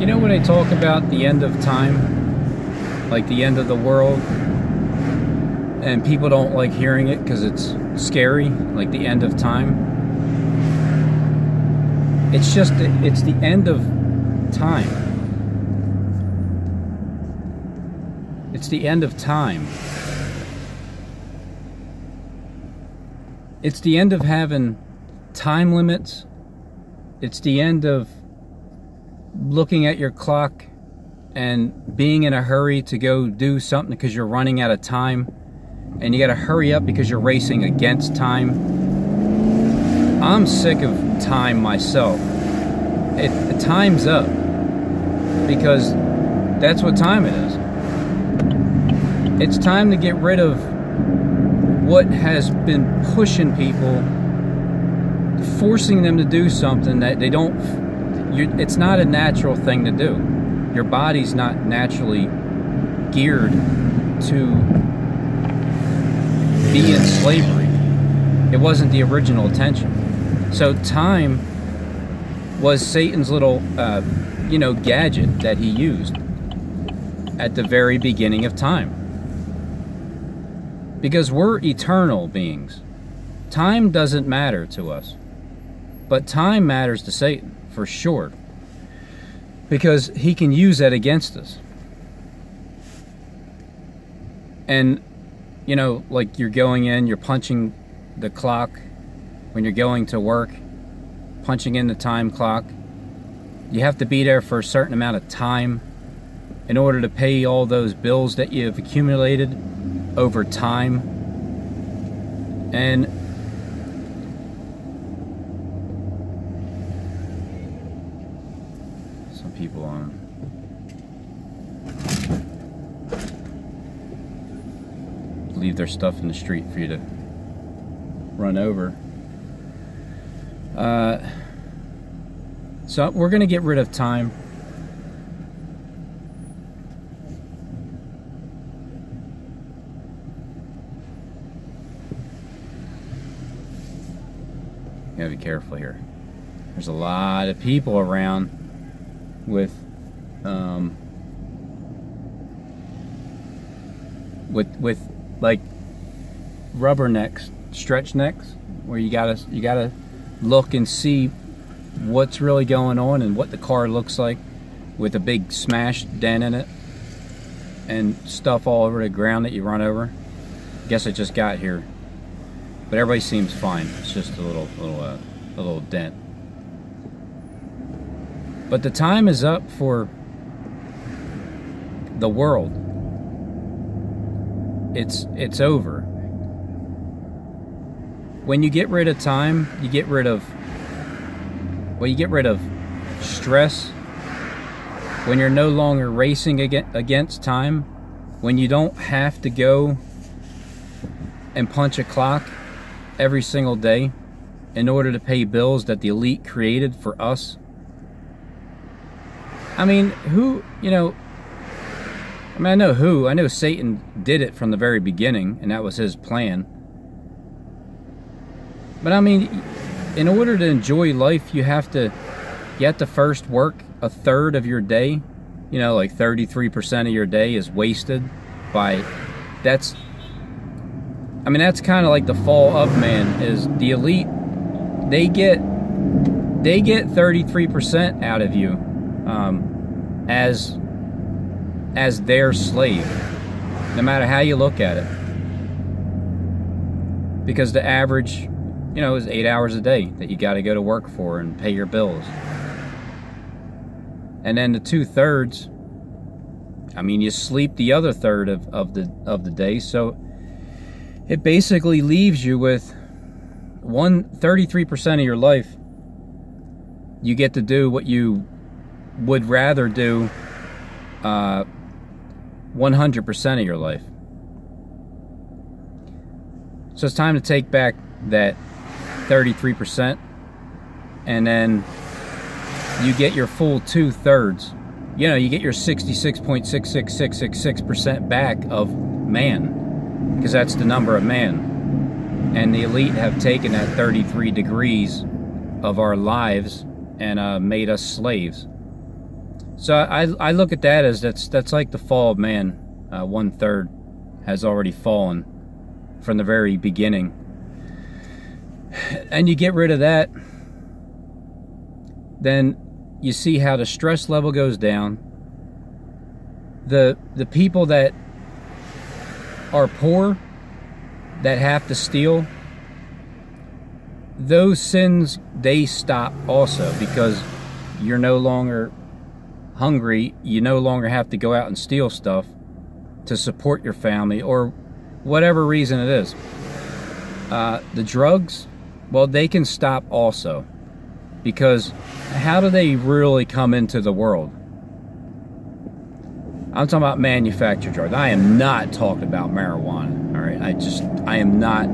You know when they talk about the end of time, like the end of the world, and people don't like hearing it because it's scary, like the end of time? It's the end of time. It's the end of time. It's the end of having time limits. It's the end of looking at your clock and being in a hurry to go do something because you're running out of time, and you got to hurry up because you're racing against time. I'm sick of time myself. Time's up, because that's what time it is. It's time to get rid of what has been pushing people, forcing them to do something that they don't. It's not a natural thing to do. Your body's not naturally geared to be in slavery. It wasn't the original intention. So time was Satan's little, gadget that he used at the very beginning of time. Because we're eternal beings. Time doesn't matter to us. But time matters to Satan, for sure. Because he can use that against us. And, like you're going in, you're punching the clock when you're going to work, punching in the time clock. You have to be there for a certain amount of time in order to pay all those bills that you've accumulated over time. And some people leave their stuff in the street for you to run over. So we're going to get rid of time. You gotta be careful here. There's a lot of people around with like rubber necks, stretch necks, where you gotta look and see what's really going on and what the car looks like, with a big smashed dent in it and stuff all over the ground that you run over. Guess I just got here, but everybody seems fine. It's just a little dent. But the time is up for the world. It's over. When you get rid of time, you get rid of stress. When you're no longer racing against time, when you don't have to go and punch a clock every single day in order to pay bills that the elite created for us. I mean, I know Satan did it from the very beginning, and that was his plan. But I mean, in order to enjoy life, you have to first work a third of your day. Like 33% of your day is wasted by, that's kind of like the fall of man. Is the elite, they get 33% out of you as their slave, no matter how you look at it. Because the average, is 8 hours a day that you got to go to work for and pay your bills. And then the 2/3, you sleep the other third of the day. So it basically leaves you with 33% of your life. You get to do what you would rather do 100% of your life. So it's time to take back that 33%, and then you get your full 2/3. You get your 66.66666% back of man, because that's the number of man. And the elite have taken that 33 degrees of our lives and made us slaves. So I look at that as that's like the fall of man. 1/3 has already fallen from the very beginning. And you get rid of that, then you see how the stress level goes down. The people that are poor, that have to steal, those sins, they stop also, because you're no longer hungry. You no longer have to go out and steal stuff to support your family or whatever reason it is. The drugs, well, they can stop also, because how do they really come into the world? I'm talking about manufactured drugs. I am not talking about marijuana, all right? I am not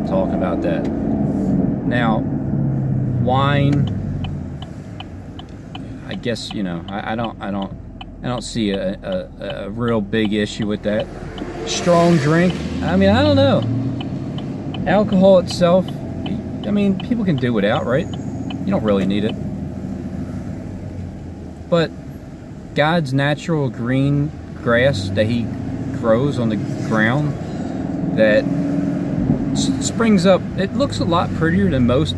talking about that. Now, wine, I guess, you know, I don't see a real big issue with that. Strong drink, I mean, I don't know. Alcohol itself, I mean, people can do without, right? You don't really need it. But God's natural green grass that he grows on the ground that springs up, it looks a lot prettier than most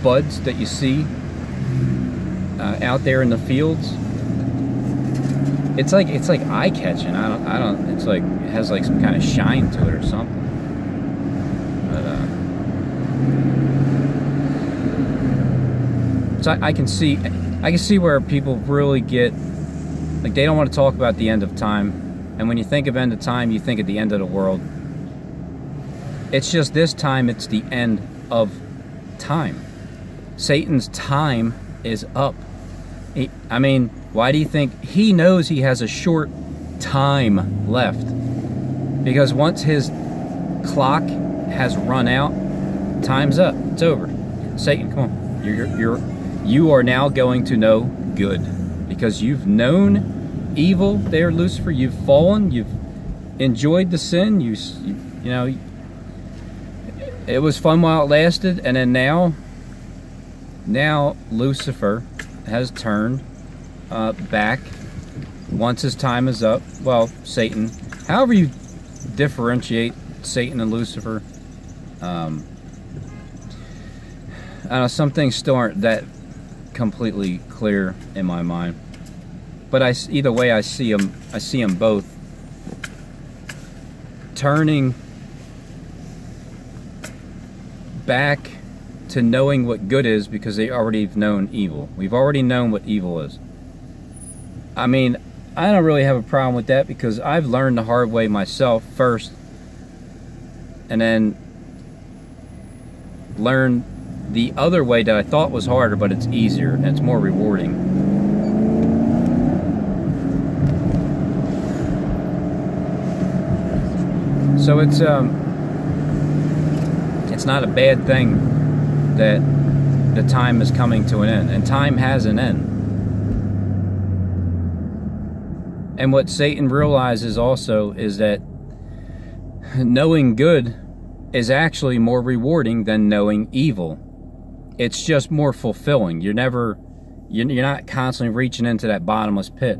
buds that you see out there in the fields. It's like eye-catching. I don't. It's like it has like some kind of shine to it or something. But so I can see where people really get, like, they don't want to talk about the end of time. And when you think of end of time, you think of the end of the world. It's just this time, it's the end of time. Satan's time is up. I mean, why do you think he knows he has a short time left? Because once his clock has run out, time's up. It's over. Satan, come on. You are now going to know good, because you've known evil there, Lucifer. You've fallen. You've enjoyed the sin. You know, it was fun while it lasted, and then now Lucifer has turned back once his time is up. Well, Satan, however you differentiate Satan and Lucifer, I don't know, some things still aren't that completely clear in my mind. But either way, I see them both turning back to knowing what good is, because they already have known evil. We've already known what evil is. I mean, I don't really have a problem with that, because I've learned the hard way myself first, and then learned the other way that I thought was harder, but it's easier and it's more rewarding. So it's not a bad thing that the time is coming to an end, and time has an end. And what Satan realizes also is that knowing good is actually more rewarding than knowing evil. It's just more fulfilling. You're not constantly reaching into that bottomless pit.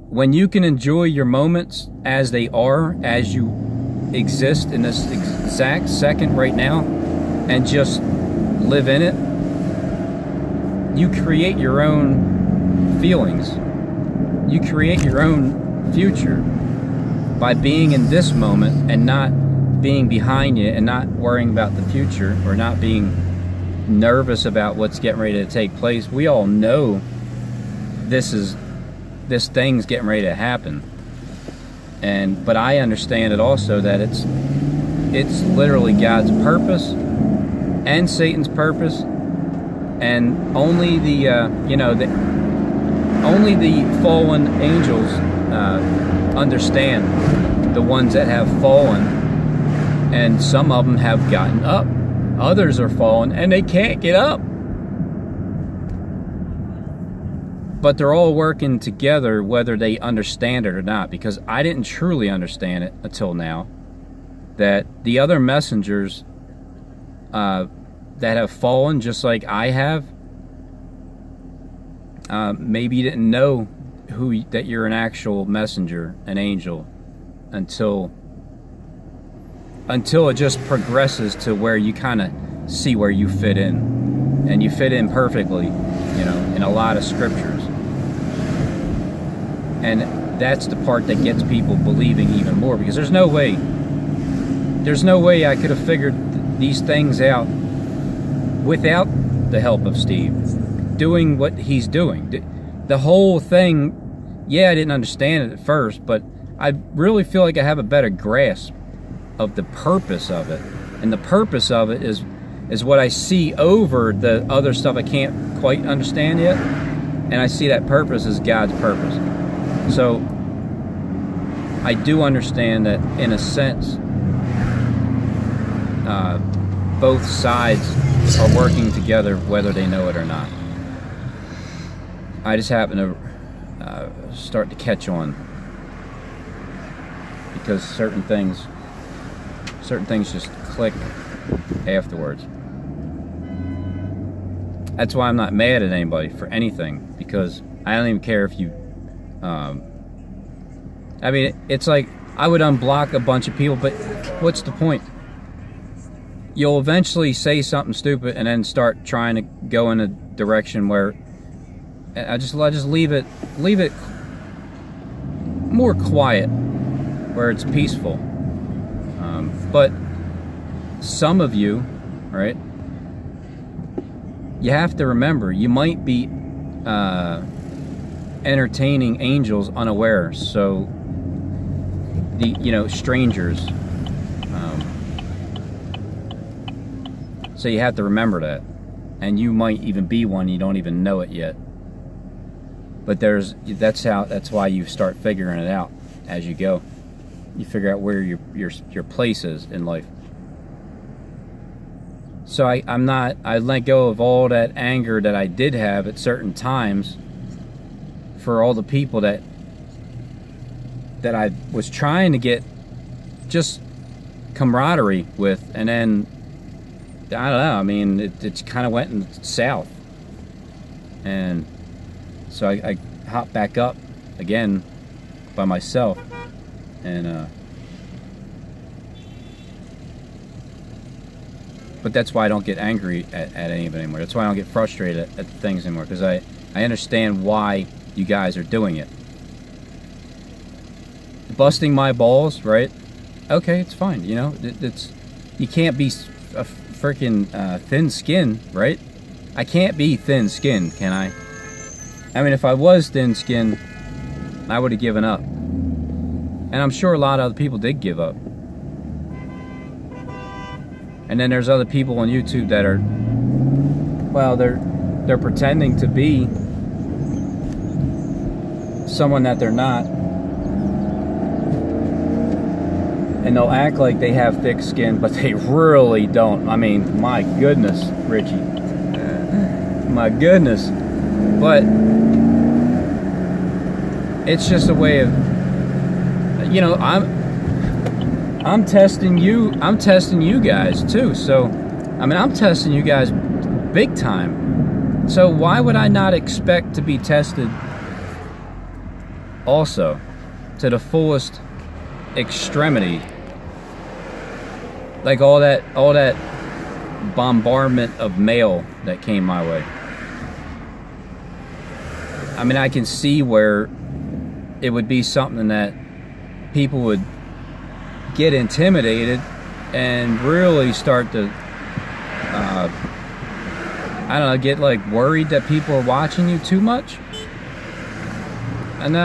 When you can enjoy your moments as they are, as you exist in this exact second right now, and just live in it, you create your own feelings. You create your own future by being in this moment and not being behind you and not worrying about the future, or not being nervous about what's getting ready to take place. We all know this thing's getting ready to happen, but I understand it also that it's literally God's purpose and Satan's purpose, and only the only the fallen angels understand, the ones that have fallen, and some of them have gotten up. Others are fallen and they can't get up. But they're all working together, whether they understand it or not, because I didn't truly understand it until now, that the other messengers that have fallen just like I have, maybe you didn't know that you're an actual messenger, an angel, until it just progresses to where you kind of see where you fit in, and you fit in perfectly, you know, in a lot of scriptures. And that's the part that gets people believing even more, because there's no way I could have figured these things out without the help of Steve doing what he's doing. The whole thing, yeah, I didn't understand it at first, but I really feel like I have a better grasp of the purpose of it. And the purpose of it is what I see over the other stuff I can't quite understand yet. And I see that purpose as God's purpose. So I do understand that, in a sense, both sides are working together whether they know it or not. I just happen to start to catch on, because certain things just click afterwards. That's why I'm not mad at anybody for anything, because I don't even care if you I mean, it's like I would unblock a bunch of people, but what's the point? You'll eventually say something stupid and then start trying to go in a direction where I just leave it more quiet, where it's peaceful. But some of you, right, you have to remember, you might be entertaining angels unaware. So strangers. So you have to remember that, and you might even be one, you don't even know it yet. But that's why you start figuring it out as you go. You figure out where your place is in life. So I let go of all that anger that I did have at certain times for all the people that I was trying to get just camaraderie with, and then I don't know, I mean, it kind of went south. And so I hopped back up again by myself, and but that's why I don't get angry at anybody anymore. That's why I don't get frustrated at things anymore, because I understand why you guys are doing it. Busting my balls, right? Okay, it's fine. You know, you can't be a freaking thin skin, right? I can't be thin skinned, can I? I mean, if I was thin skinned, I would have given up. And I'm sure a lot of other people did give up. And then there's other people on YouTube that are, well, they're pretending to be someone that they're not. And they'll act like they have thick skin, but they really don't. I mean, my goodness, Richie. My goodness. But it's just a way of, you know, I'm testing you guys too. So, I mean, I'm testing you guys big time. So why would I not expect to be tested also to the fullest extremity? Like all that bombardment of mail that came my way. I mean, I can see where it would be something that people would get intimidated and really start to I don't know, get like worried that people are watching you too much. And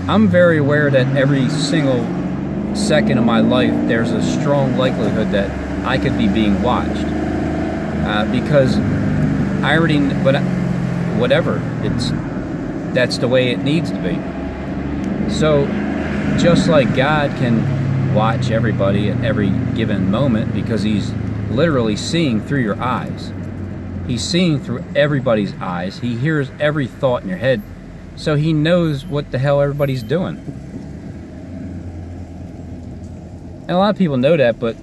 I'm very aware that every single second of my life there's a strong likelihood that I could be being watched, because I already, but whatever, that's the way it needs to be. So just like God can watch everybody at every given moment, because he's literally seeing through your eyes, he's seeing through everybody's eyes, he hears every thought in your head, so he knows what the hell everybody's doing. And a lot of people know that, but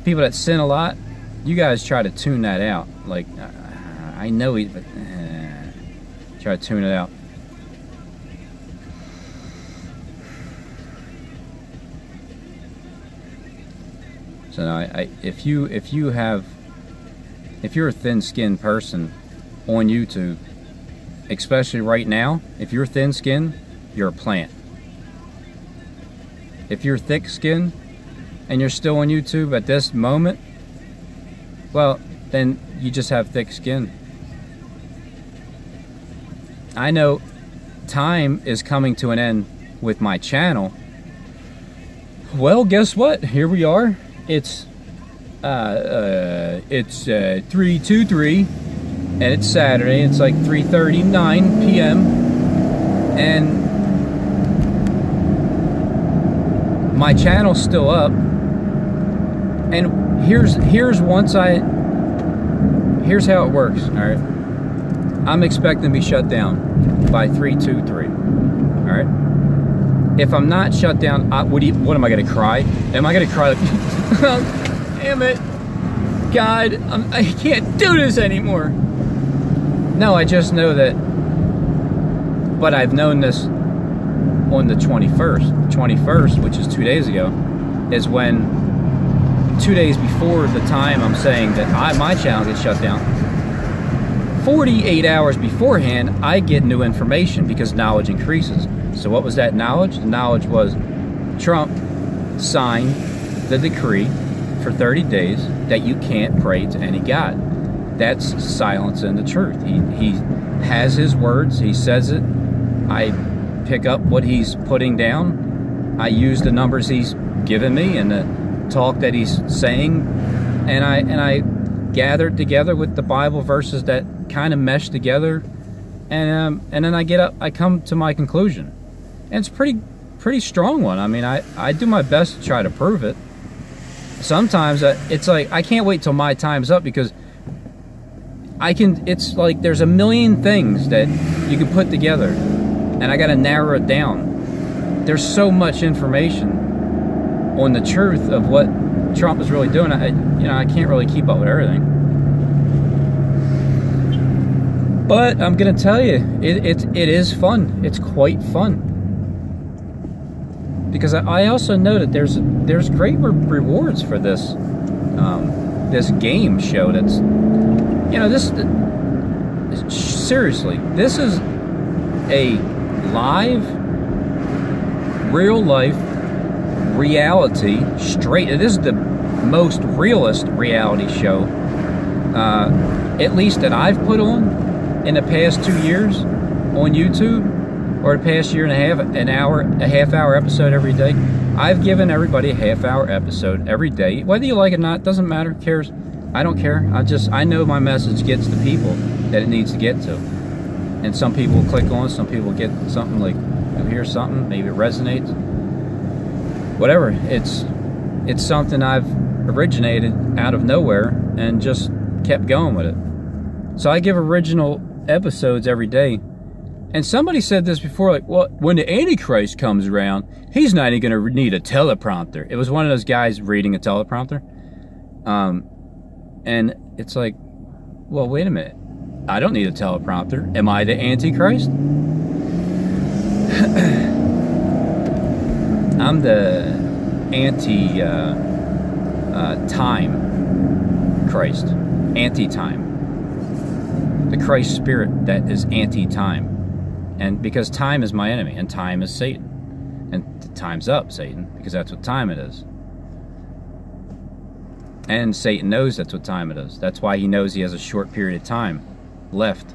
people that sin a lot, you guys try to tune that out. Like, I know he, but try to tune it out. So no, if you're a thin-skinned person on YouTube, especially right now, if you're thin-skinned, you're a plant. If you're thick-skinned and you're still on YouTube at this moment, well, then you just have thick skin. I know time is coming to an end with my channel. Well, guess what? Here we are. It's 3/23, and it's Saturday. It's like 3:39 p.m. and my channel's still up. And here's how it works. All right, I'm expecting to be shut down by 3/23. All right. If I'm not shut down, what am I going to cry? Am I going to cry like, oh, damn it, God, I can't do this anymore? No, I just know that, but I've known this on the 21st. 21st, which is 2 days ago, is when 2 days before the time I'm saying that my channel gets shut down. 48 hours beforehand, I get new information because knowledge increases. So what was that knowledge? The knowledge was Trump signed the decree for 30 days that you can't pray to any God. That's silence in the truth. He has his words. He says it. I pick up what he's putting down. I use the numbers he's given me and the talk that he's saying, and I gather it together with the Bible verses that kind of mesh together, and then I come to my conclusion. And it's pretty strong one. I mean, I do my best to try to prove it. Sometimes it's like I can't wait till my time's up because it's like there's a million things that you can put together, and I got to narrow it down. There's so much information on the truth of what Trump is really doing. I can't really keep up with everything. But I'm gonna tell you, it is fun. It's quite fun. Because I also know that there's great rewards for this this game show. That's seriously, this is a live, real life reality straight. This is the most realist reality show, at least that I've put on in the past 2 years on YouTube. Or the past year and a half, a half-hour episode every day. I've given everybody a half-hour episode every day. Whether you like it or not, doesn't matter, cares. I don't care. I know my message gets to people that it needs to get to. And some people will click on it, some people get something like, hear something, maybe it resonates. Whatever, it's something I've originated out of nowhere and just kept going with it. So I give original episodes every day. And somebody said this before, like, well, when the Antichrist comes around, he's not even going to need a teleprompter. It was one of those guys reading a teleprompter. And it's like, well, wait a minute. I don't need a teleprompter. Am I the Antichrist? I'm the time Christ. Anti-time. The Christ spirit that is anti-time. And because time is my enemy, and time is Satan. And time's up, Satan, because that's what time it is. And Satan knows that's what time it is. That's why he knows he has a short period of time left.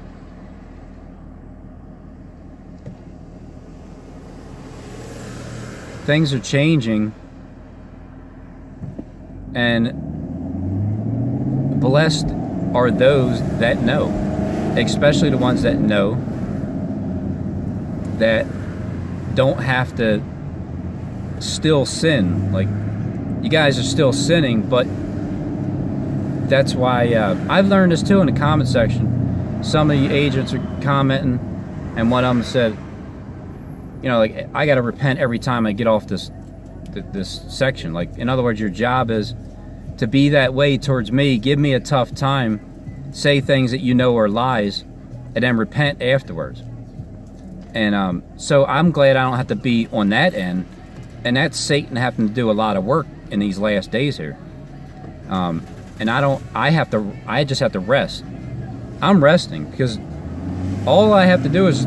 Things are changing, and blessed are those that know, especially the ones that know that don't have to still sin. Like, you guys are still sinning, but that's why I've learned this too in the comment section. Some of the agents are commenting, and one of them said, like, I got to repent every time I get off this section. Like, in other words, your job is to be that way towards me, give me a tough time, say things that you know are lies and then repent afterwards. And so I'm glad I don't have to be on that end, and that's Satan having to do a lot of work in these last days here. And I just have to rest. I'm resting because all I have to do is,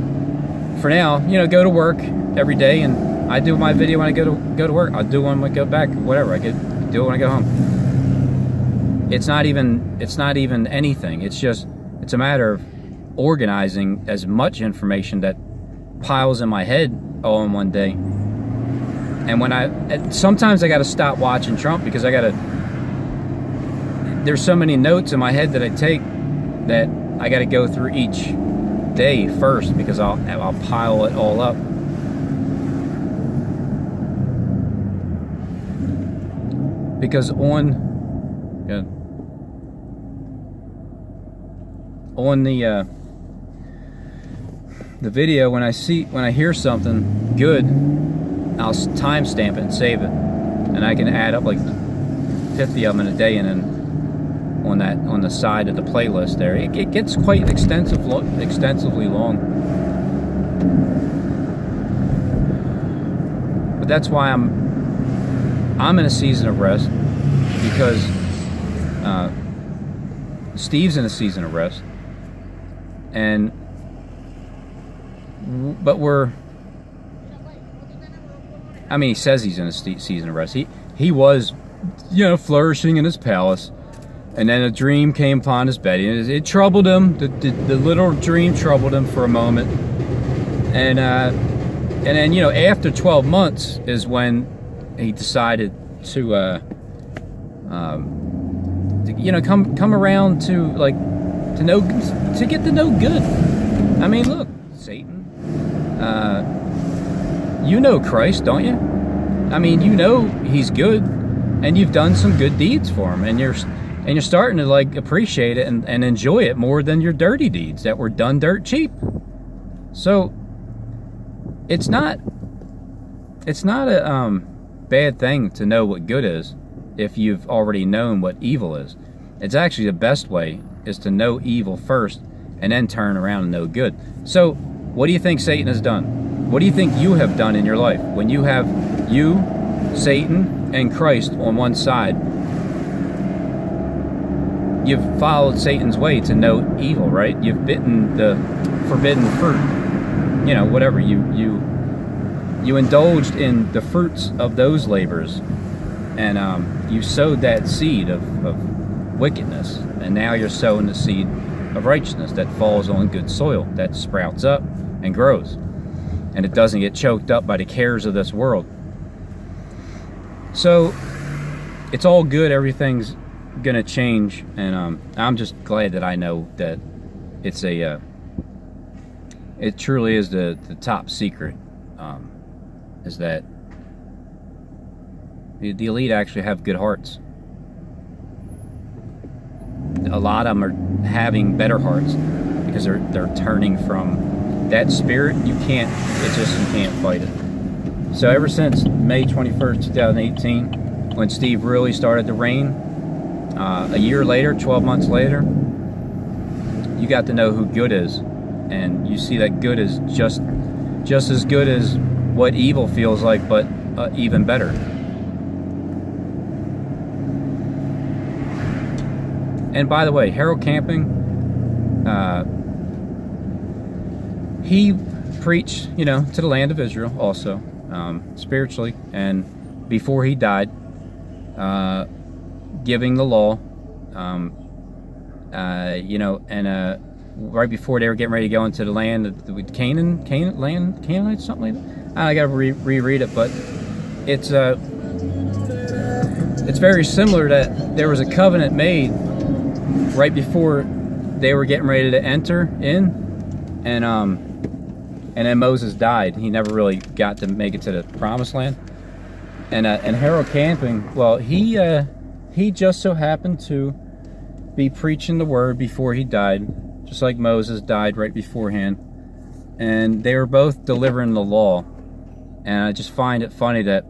for now, you know, go to work every day, and I do my video when I go to work. I'll do one when I go back, whatever. Do it when I go home. It's not even anything. It's a matter of organizing as much information that piles in my head all in one day. And sometimes I got to stop watching Trump because there's so many notes in my head that I take that I got to go through each day first, because I'll pile it all up. Because on the video, when I hear something good, I'll timestamp it and save it, and I can add up like 50 of them in a day, and then on the side of the playlist there, it gets quite extensively long. But that's why I'm in a season of rest, because Steve's in a season of rest, but he says he's in a season of rest. He was, you know, flourishing in his palace, and then a dream came upon his bed. It troubled him. The little dream troubled him for a moment, and then, you know, after 12 months is when he decided to you know, come around to get to know good. I mean, look, Satan. You know Christ, don't you? I mean, you know he's good, and you've done some good deeds for him, and you're starting to like appreciate it and enjoy it more than your dirty deeds that were done dirt cheap. So it's not a bad thing to know what good is if you've already known what evil is. It's actually the best way is to know evil first and then turn around and know good. So what do you think Satan has done? What do you think you have done in your life? When you have you, Satan, and Christ on one side, you've followed Satan's way to know evil, right? You've bitten the forbidden fruit. You know, whatever. You indulged in the fruits of those labors, and you sowed that seed of wickedness, and now you're sowing the seed of righteousness that falls on good soil, that sprouts up and grows, and it doesn't get choked up by the cares of this world. So it's all good. Everything's gonna change, and I'm just glad that I know that it's it truly is the top secret, is that the elite actually have good hearts. A lot of them are having better hearts because they're turning from that spirit. You can't fight it. So ever since May 21st, 2018, when Steve really started to reign, a year later, 12 months later, you got to know who good is, and you see that good is just as good as what evil feels like, but even better. And by the way, Harold Camping, he preached, you know, to the land of Israel also, spiritually, and before he died, giving the law, you know, and right before they were getting ready to go into the land of Canaanites, something like that. I gotta reread it, but it's very similar that there was a covenant made right before they were getting ready to enter in, and then Moses died. He never really got to make it to the promised land. And Harold Camping, well, he just so happened to be preaching the word before he died, just like Moses died right beforehand. And they were both delivering the law. And I just find it funny that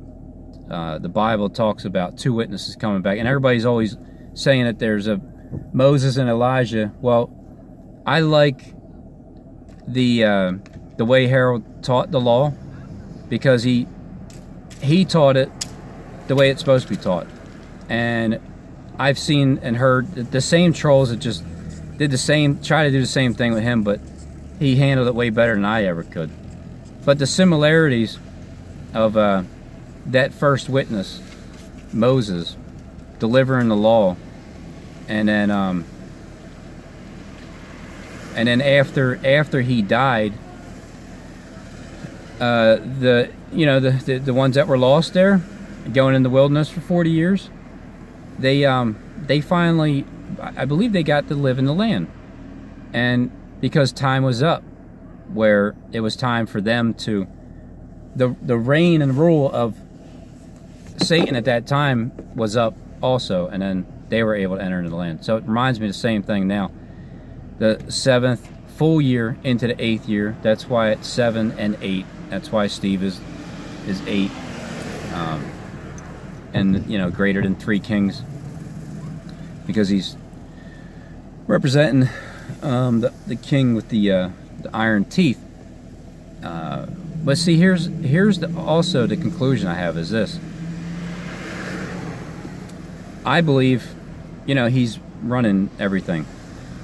the Bible talks about two witnesses coming back, and everybody's always saying that there's Moses and Elijah. Well, I like the way Harold taught the law, because he taught it the way it's supposed to be taught. And I've seen and heard the same trolls that just did the same, try to do the same thing with him, but he handled it way better than I ever could. But the similarities of that first witness, Moses, delivering the law, and then after he died, the ones that were lost there, going in the wilderness for 40 years, they finally, I believe, they got to live in the land, and because time was up, where it was time for them to, the reign and rule of Satan at that time was up also, and then they were able to enter into the land. So it reminds me of the same thing now. The 7th full year into the 8th year, that's why it's 7 and 8. That's why Steve is 8, and greater than 3 kings, because he's representing the king with the iron teeth. But see, here's also the conclusion I have is this. I believe, he's running everything,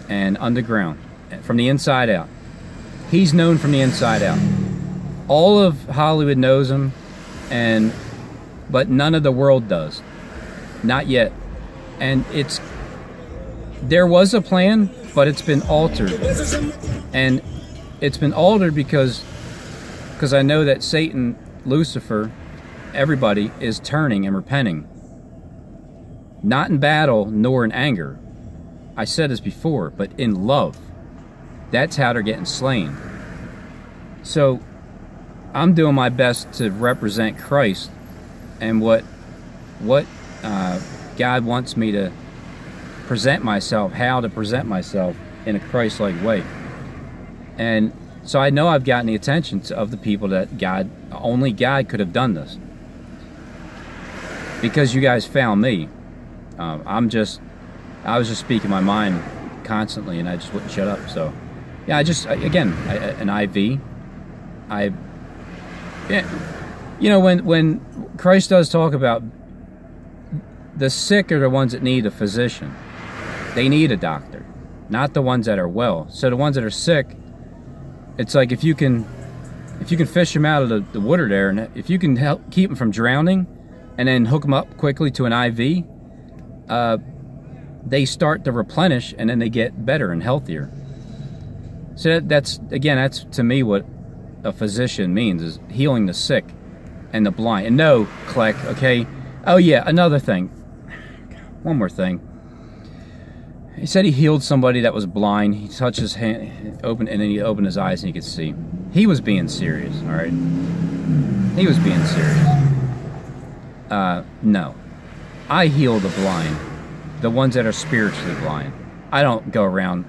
and underground, from the inside out. He's known from the inside out. All of Hollywood knows him, but none of the world does. Not yet. And there was a plan, but it's been altered. And it's been altered because I know that Satan, Lucifer, everybody is turning and repenting. Not in battle, nor in anger. I said this before, but in love. That's how they're getting slain. So I'm doing my best to represent Christ and what God wants me to present myself, how to present myself in a Christ-like way. And so I know I've gotten the attention of the people that only God could have done this. Because you guys found me. I was just speaking my mind constantly, and I just wouldn't shut up. So yeah, an IV. When Christ does talk about the sick are the ones that need a physician. They need a doctor, not the ones that are well. So the ones that are sick, it's like if you can fish them out of the water there, and if you can help keep them from drowning, and then hook them up quickly to an IV, they start to replenish, and then they get better and healthier. So that's to me what a physician means, is healing the sick and the blind. And no, Kleck, okay? Oh yeah, another thing. One more thing. He said he healed somebody that was blind. He touched his hand, and then he opened his eyes and he could see. He was being serious, all right? He was being serious. No. I heal the blind, the ones that are spiritually blind. I don't go around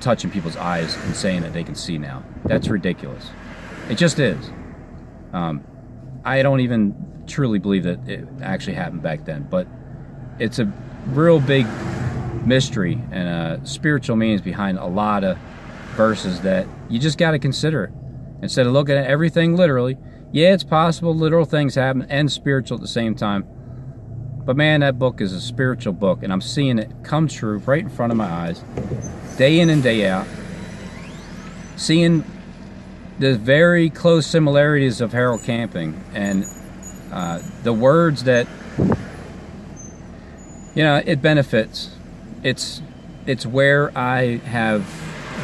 touching people's eyes and saying that they can see now. That's ridiculous. It just is. I don't even truly believe that it actually happened back then, but it's a real big mystery and spiritual meanings behind a lot of verses that you just got to consider it. Instead of looking at everything literally, yeah, it's possible literal things happen and spiritual at the same time. But man, that book is a spiritual book, and I'm seeing it come true right in front of my eyes, day in and day out. Seeing the very close similarities of Harold Camping, and the words that, it benefits. It's where I have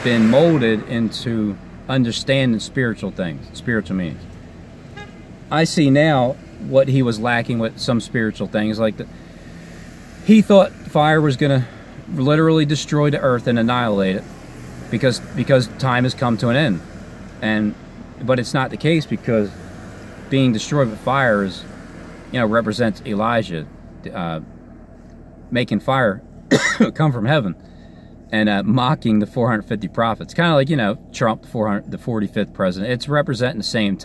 been molded into understanding spiritual things, spiritual meanings. I see now what he was lacking with some spiritual things, like he thought fire was going to literally destroy the earth and annihilate it because time has come to an end. But it's not the case, because being destroyed with fire is, represents Elijah making fire come from heaven and mocking the 450 prophets. Kind of like, Trump, the 45th president. It's representing the same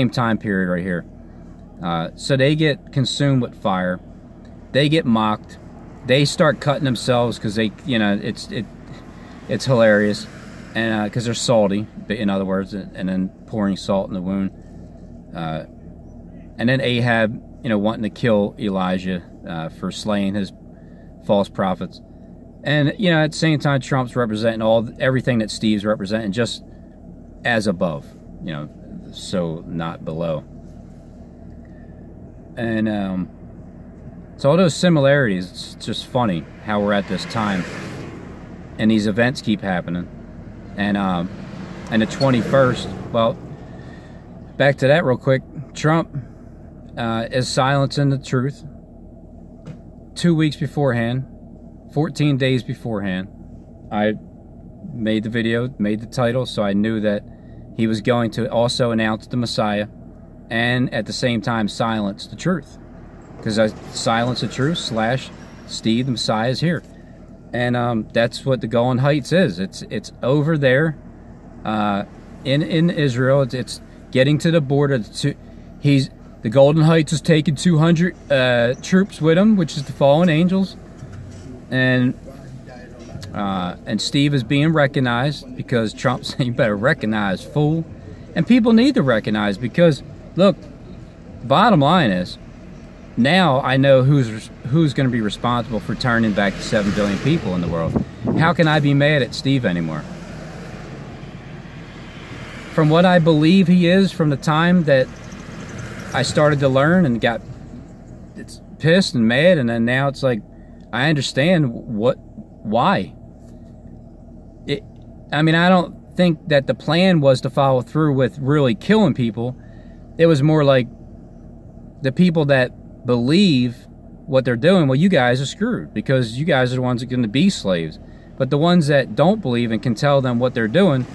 time period right here. So they get consumed with fire. They get mocked. they start cutting themselves because they, you know, it's hilarious, and because they're salty, in other words, and then pouring salt in the wound. And then Ahab, you know, wanting to kill Elijah for slaying his false prophets. And, you know, at the same time, Trump's representing everything that Steve's representing, just as above, you know, so not below. And so all those similarities, it's just funny how we're at this time. And these events keep happening. And the 21st, well, back to that real quick. Trump is silencing the truth 2 weeks beforehand, 14 days beforehand. I made the video, made the title, so I knew that he was going to also announce the Messiah and at the same time silence the truth. Because I silence the truth / Steve the Messiah is here. And that's what the Golan Heights is. It's over there in Israel. It's getting to the border. The Golden Heights is taking 200 troops with him, which is the fallen angels. And Steve is being recognized because Trump said, "You better recognize, fool." And people need to recognize, because look, bottom line is, now I know who's going to be responsible for turning back the 7 billion people in the world. How can I be mad at Steve anymore? From what I believe he is, from the time that I started to learn and got pissed and mad, and then now it's like, I understand why. I mean, I don't think that the plan was to follow through with really killing people. It was more like the people that believe what they're doing, well, you guys are screwed, because you guys are the ones that are going to be slaves. But the ones that don't believe and can tell them what they're doing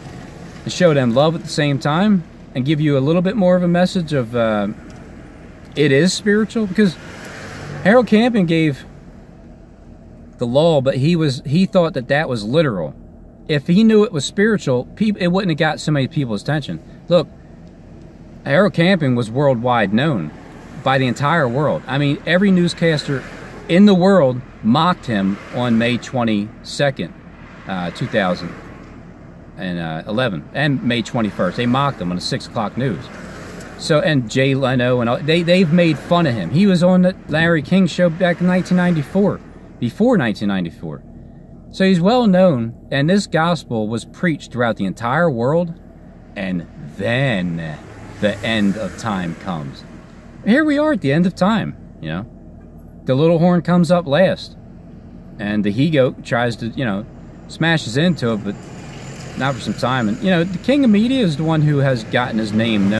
and show them love at the same time and give you a little bit more of a message of it is spiritual. Because Harold Camping gave the law, but he thought that was literal. If he knew it was spiritual, it wouldn't have got so many people's attention. Look, Harold Camping was worldwide known by the entire world. I mean, every newscaster in the world mocked him on May 22nd, 2011, and May 21st. They mocked him on the 6 o'clock news. So, and Jay Leno, and all, they've made fun of him. He was on the Larry King show back in 1994, before 1994. So he's well known, and this gospel was preached throughout the entire world, and then the end of time comes. Here we are at the end of time, you know. The little horn comes up last, and the he-goat tries to, you know, smashes into it, but not for some time. And, you know, the king of media is the one who has gotten his name known.